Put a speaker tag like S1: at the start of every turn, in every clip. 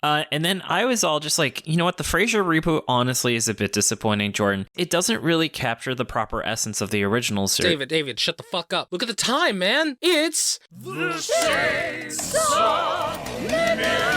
S1: And then I was all just like, you know what? The Frasier reboot honestly is a bit disappointing, Jordan. It doesn't really capture the proper essence of the original series.
S2: David, shut the fuck up. Look at the time, man. It's the Chainsaw Minute.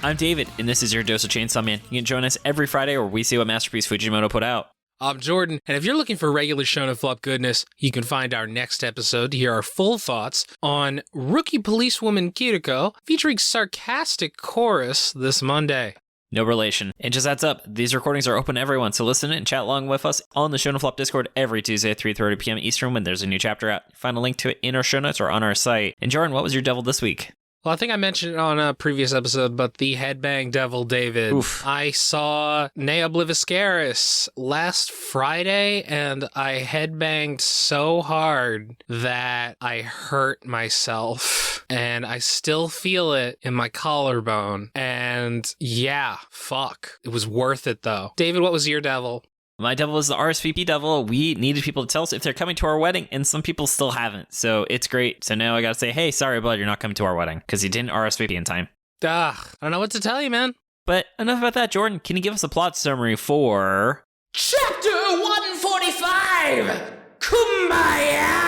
S1: I'm David, and this is your dose of Chainsaw Man. You can join us every Friday where we see what masterpiece Fujimoto put out.
S2: I'm Jordan, and if you're looking for regular Shonen Flop goodness, you can find our next episode to hear our full thoughts on rookie policewoman Kiriko, featuring sarcastic chorus this Monday.
S1: No relation. And just adds up, these recordings are open to everyone, so listen and chat along with us on the Shonen Flop Discord every Tuesday at 3:30 p.m. Eastern when there's a new chapter out. Find a link to it in our show notes or on our site. And Jordan, what was your devil this week?
S2: Well, I think I mentioned it on a previous episode, but the Headbang Devil, David.
S1: Oof.
S2: I saw Nea Obliviscaris last Friday, and I headbanged so hard that I hurt myself, and I still feel it in my collarbone. And yeah, fuck. It was worth it, though. David, what was your devil?
S1: My devil was the RSVP devil. We needed people to tell us if they're coming to our wedding, and some people still haven't. So it's great. So now I gotta say, hey, sorry, bud, you're not coming to our wedding because you didn't RSVP in time.
S2: I don't know what to tell you, man.
S1: But enough about that, Jordan. Can you give us a plot summary for
S2: Chapter 145, Kumbaya!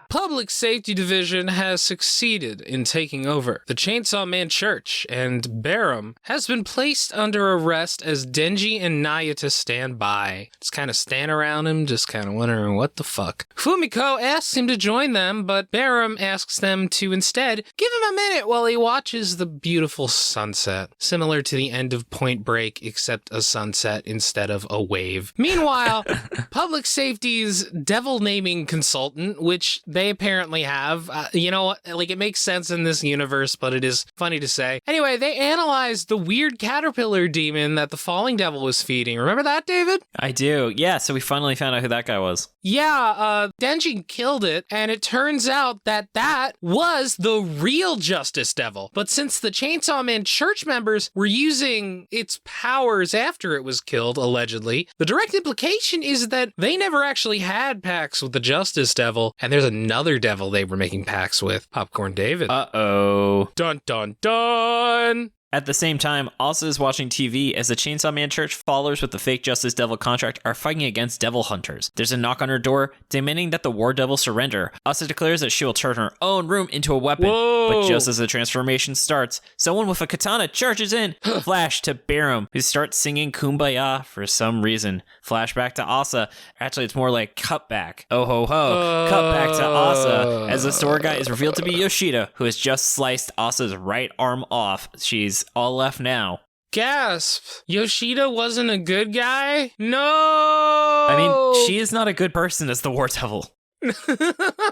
S2: Public Safety Division has succeeded in taking over the Chainsaw Man Church, and Barum has been placed under arrest as Denji and Nayata stand by. Just kind of stand around him, just kind of wondering what the fuck. Fumiko asks him to join them, but Barum asks them to instead give him a minute while he watches the beautiful sunset, similar to the end of Point Break, except a sunset instead of a wave. Meanwhile, Public Safety's devil naming consultant, which they apparently have. You know, like, it makes sense in this universe, but it is funny to say. Anyway, they analyzed the weird caterpillar demon that the Falling Devil was feeding. Remember that, David?
S1: I do. Yeah, so we finally found out who that guy was.
S2: Yeah, Denji killed it, and it turns out that that was the real Justice Devil. But since the Chainsaw Man church members were using its powers after it was killed, allegedly, the direct implication is that they never actually had pacts with the Justice Devil, and there's another devil they were making pacts with. Popcorn David.
S1: Uh-oh.
S2: Dun dun dun!
S1: At the same time, Asa is watching TV as the Chainsaw Man Church followers with the fake Justice Devil contract are fighting against devil hunters. There's a knock on her door, demanding that the War Devil surrender. Asa declares that she will turn her own room into a weapon.
S2: Whoa.
S1: But just as the transformation starts, someone with a katana charges in. Flash to Barum, who starts singing Kumbaya for some reason. Flashback to Asa. Actually, it's more like cutback. Oh ho ho. Cutback to Asa, as the store guy is revealed to be Yoshida, who has just sliced Asa's right arm off. She's all left now.
S2: Gasp! Yoshida wasn't a good guy? No!
S1: I mean, she is not a good person as the War Devil. The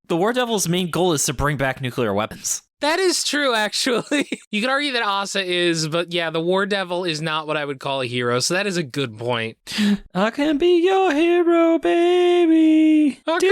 S1: War Devil's main goal is to bring back nuclear weapons.
S2: That is true, actually. You could argue that Asa is, but yeah, the War Devil is not what I would call a hero, so that is a good point.
S1: I can be your hero, baby.
S2: I can
S1: be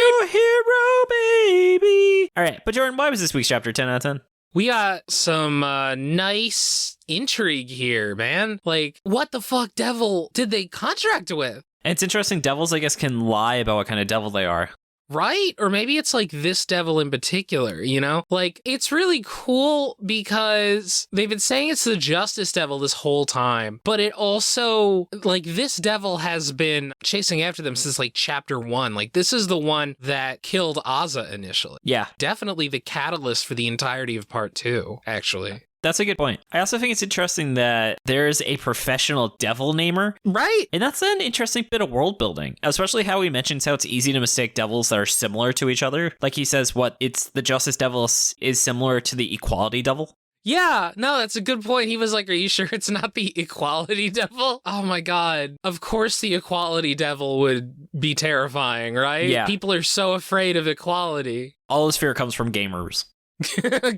S1: your hero, baby. All right, but Jordan, why was this week's chapter 10 out of 10?
S2: We got some nice intrigue here, man. Like, what the fuck devil did they contract with?
S1: And it's interesting, devils, I guess, can lie about what kind of devil they are.
S2: Right? Or maybe it's like this devil in particular, you know? Like, it's really cool because they've been saying it's the Justice Devil this whole time, but it also, like, this devil has been chasing after them since, like, chapter 1. Like, this is the one that killed Asa initially.
S1: Yeah.
S2: Definitely the catalyst for the entirety of part 2, actually.
S1: That's a good point. I also think it's interesting that there's a professional devil namer.
S2: Right.
S1: And that's an interesting bit of world building, especially how he mentions how it's easy to mistake devils that are similar to each other. Like he says, it's the Justice Devil is similar to the Equality Devil.
S2: Yeah, no, that's a good point. He was like, are you sure it's not the Equality Devil? Oh my God. Of course the Equality Devil would be terrifying, right?
S1: Yeah.
S2: People are so afraid of equality.
S1: All his fear comes from gamers.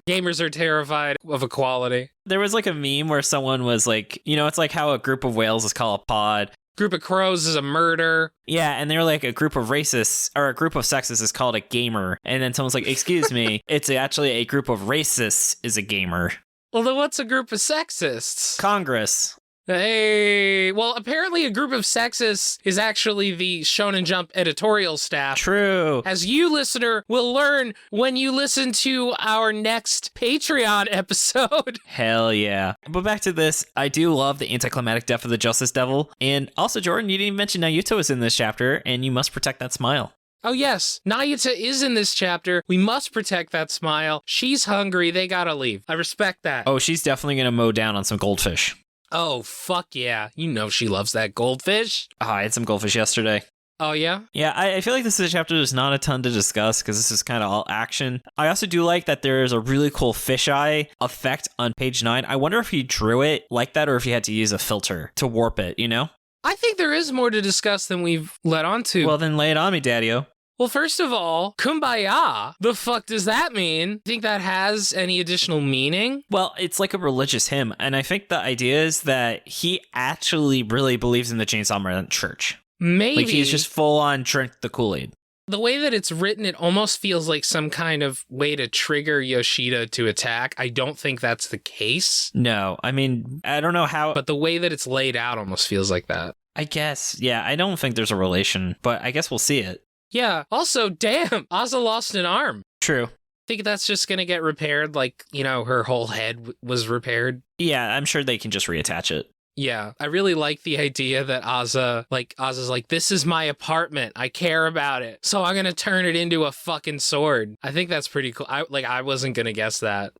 S2: Gamers are terrified of equality.
S1: There was like a meme where someone was like, you know, it's like how a group of whales is called a pod.
S2: Group of crows is a murder.
S1: Yeah, and they're like a group of racists, or a group of sexists is called a gamer. And then someone's like, excuse me, it's actually a group of racists is a gamer.
S2: Well, then what's a group of sexists?
S1: Congress.
S2: Hey, well, apparently a group of sexists is actually the Shonen Jump editorial staff.
S1: True.
S2: As you, listener, will learn when you listen to our next Patreon episode.
S1: Hell yeah. But back to this, I do love the anticlimactic death of the Justice Devil. And also, Jordan, you didn't even mention Naruto is in this chapter, and you must protect that smile.
S2: Oh, yes. Nayuta is in this chapter. We must protect that smile. She's hungry. They gotta leave. I respect that.
S1: Oh, she's definitely going to mow down on some goldfish.
S2: Oh, fuck yeah. You know she loves that goldfish.
S1: Oh, I had some goldfish yesterday.
S2: Oh, yeah?
S1: Yeah, I feel like this is a chapter there's not a ton to discuss because this is kind of all action. I also do like that there's a really cool fisheye effect on page 9. I wonder if he drew it like that or if he had to use a filter to warp it, you know?
S2: I think there is more to discuss than we've led on to.
S1: Well, then lay it on me, Daddy-o.
S2: Well, first of all, Kumbaya. The fuck does that mean? Think that has any additional meaning?
S1: Well, it's like a religious hymn, and I think the idea is that he actually really believes in the Chainsaw Man Church.
S2: Maybe.
S1: Like he's just full on drink the Kool-Aid.
S2: The way that it's written, it almost feels like some kind of way to trigger Yoshida to attack. I don't think that's the case.
S1: No, I mean, I don't know how...
S2: But the way that it's laid out almost feels like that.
S1: I guess, yeah, I don't think there's a relation, but I guess we'll see it.
S2: Yeah. Also, damn, Asa lost an arm.
S1: True.
S2: Think that's just going to get repaired like, you know, her whole head was repaired?
S1: Yeah, I'm sure they can just reattach it.
S2: Yeah, I really like the idea that Asa's like, this is my apartment. I care about it. So I'm going to turn it into a fucking sword. I think that's pretty cool. I wasn't going to guess that.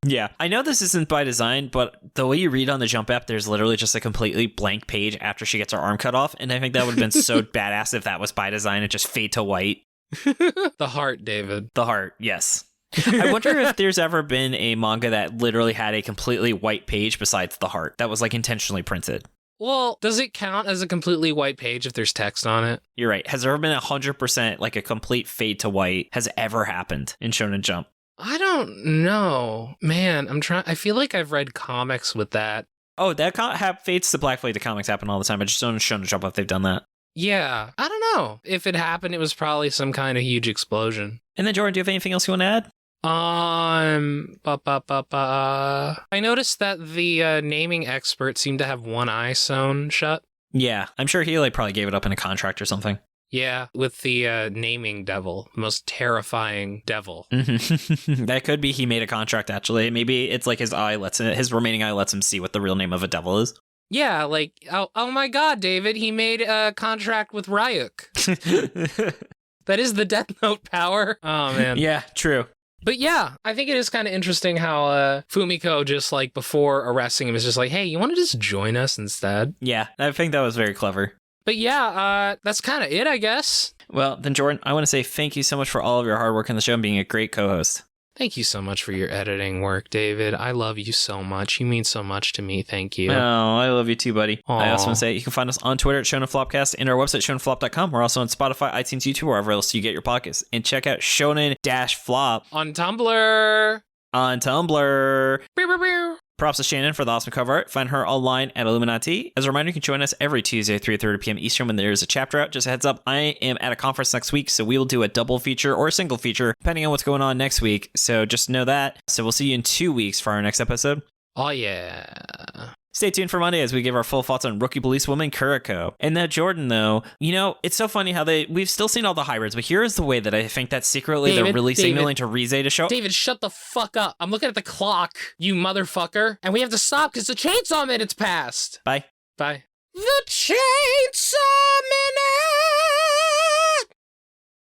S1: Yeah, I know this isn't by design, but the way you read on the Jump app, there's literally just a completely blank page after she gets her arm cut off. And I think that would have been so badass if that was by design and just fade to white.
S2: The heart, David.
S1: The heart, yes. I wonder if there's ever been a manga that literally had a completely white page besides the heart that was like intentionally printed.
S2: Well, does it count as a completely white page if there's text on it?
S1: You're right. Has there ever been 100% like a complete fade to white has ever happened in Shonen Jump?
S2: I don't know. Man, I feel like I've read comics with that.
S1: Oh, that fades to black fade comics happen all the time. I just don't know Shonen Jump if they've done that.
S2: Yeah, I don't know. If it happened, it was probably some kind of huge explosion.
S1: And then, Jordan, do you have anything else you want to add?
S2: I noticed that the naming expert seemed to have one eye sewn shut.
S1: Yeah, I'm sure he probably gave it up in a contract or something.
S2: Yeah, with the naming devil, most terrifying devil.
S1: That could be he made a contract, actually. Maybe it's like his remaining eye lets him see what the real name of a devil is.
S2: Yeah, like, oh my god, David, he made a contract with Ryuk. That is the Death Note power. Oh, man.
S1: Yeah, true.
S2: But yeah, I think it is kind of interesting how Fumiko just like before arresting him is just like, hey, you want to just join us instead?
S1: Yeah, I think that was very clever.
S2: But yeah, that's kind of it, I guess.
S1: Well, then, Jordan, I want to say thank you so much for all of your hard work on the show and being a great co-host.
S2: Thank you so much for your editing work, David. I love you so much. You mean so much to me. Thank you.
S1: Oh, I love you too, buddy.
S2: Aww.
S1: I also want to say you can find us on Twitter at Shonen Flopcast and our website, shonenflop.com. We're also on Spotify, iTunes, YouTube, wherever else you get your podcasts. And check out Shonen-Flop
S2: on Tumblr.
S1: Props to Shannon for the awesome cover art. Find her online at illuminyatea. As a reminder, you can join us every Tuesday at 3:30 p.m. Eastern when there is a chapter out. Just a heads up, I am at a conference next week, so we will do a double feature or a single feature, depending on what's going on next week. So just know that. So we'll see you in 2 weeks for our next episode.
S2: Oh, yeah.
S1: Stay tuned for Monday as we give our full thoughts on rookie policewoman Kuriko. And now Jordan, though, you know, it's so funny how we've still seen all the hybrids, but here is the way that I think that secretly they're really signaling to Rize to show up.
S2: David, shut the fuck up. I'm looking at the clock, you motherfucker. And we have to stop because the Chainsaw Minute's passed.
S1: Bye.
S2: Bye. The Chainsaw